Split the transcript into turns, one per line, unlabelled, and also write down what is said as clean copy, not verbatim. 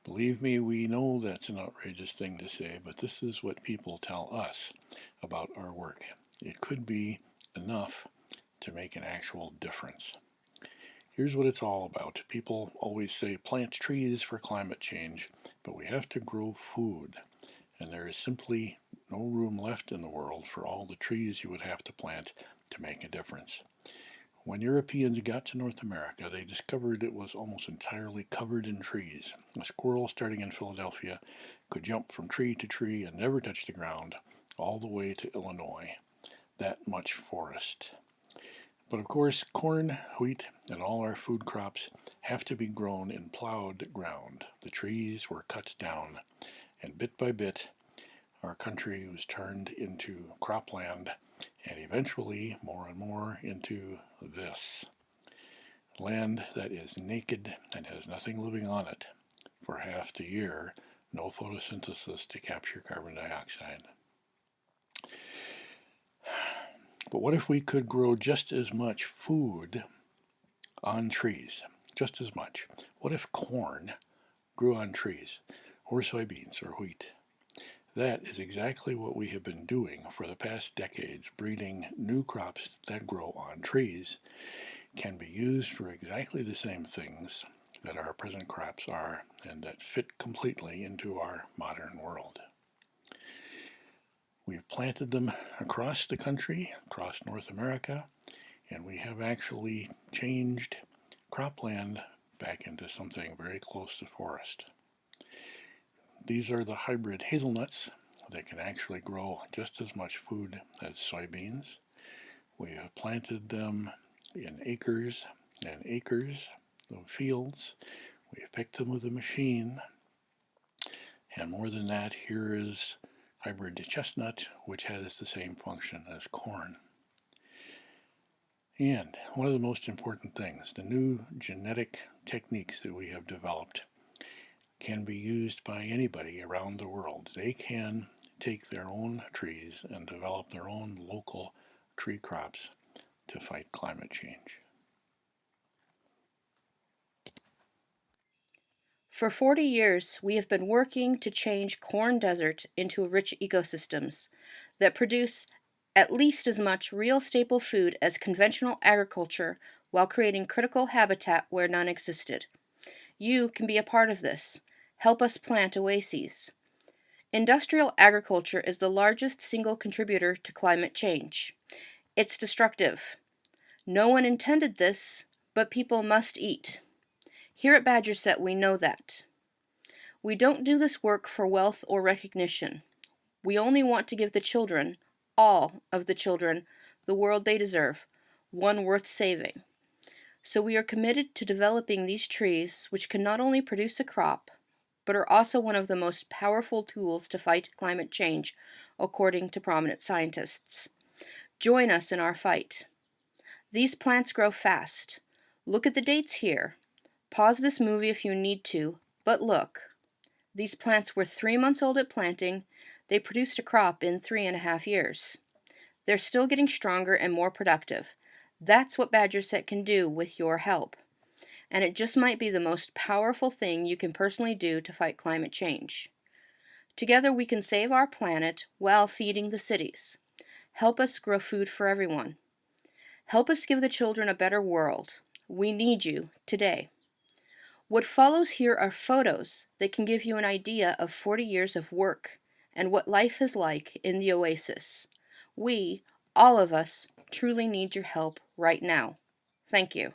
Believe me, we know that's an outrageous thing to say, but this is what people tell us about our work. It could be enough to make an actual difference. Here's what it's all about. People always say plant trees for climate change, but we have to grow food, and there is simply no room left in the world for all the trees you would have to plant to make a difference. When Europeans got to North America, they discovered it was almost entirely covered in trees. A squirrel starting in Philadelphia could jump from tree to tree and never touch the ground, all the way to Illinois. That much forest. But of course, corn, wheat, and all our food crops have to be grown in plowed ground. The trees were cut down, and bit by bit, our country was turned into cropland, and eventually more and more into this land that is naked and has nothing living on it for half the year, no photosynthesis to capture carbon dioxide. But what if we could grow just as much food on trees? Just as much. What if corn grew on trees, or soybeans, or wheat? That is exactly what we have been doing for the past decades. Breeding new crops that grow on trees can be used for exactly the same things that our present crops are and that fit completely into our modern world. We've planted them across the country, across North America, and we have actually changed cropland back into something very close to forest. These are the hybrid hazelnuts that can actually grow just as much food as soybeans. We have planted them in acres and acres of fields. We've picked them with a machine. And more than that, here is hybrid chestnut, which has the same function as corn. And one of the most important things, the new genetic techniques that we have developed can be used by anybody around the world. They can take their own trees and develop their own local tree crops to fight climate change.
For 40 years, we have been working to change corn desert into rich ecosystems that produce at least as much real staple food as conventional agriculture while creating critical habitat where none existed. You can be a part of this. Help us plant oases. Industrial agriculture is the largest single contributor to climate change. It's destructive. No one intended this, but people must eat. Here at Badger Set, we know that. We don't do this work for wealth or recognition. We only want to give the children, all of the children, the world they deserve, one worth saving. So we are committed to developing these trees, which can not only produce a crop, but are also one of the most powerful tools to fight climate change, according to prominent scientists. Join us in our fight. These plants grow fast. Look at the dates here. Pause this movie if you need to, but look. These plants were 3 months old at planting. They produced a crop in 3.5 years. They're still getting stronger and more productive. That's what Badger Set can do with your help. And it just might be the most powerful thing you can personally do to fight climate change. Together we can save our planet while feeding the cities. Help us grow food for everyone. Help us give the children a better world. We need you today. What follows here are photos that can give you an idea of 40 years of work and what life is like in the oasis. We, all of us, truly need your help right now. Thank you.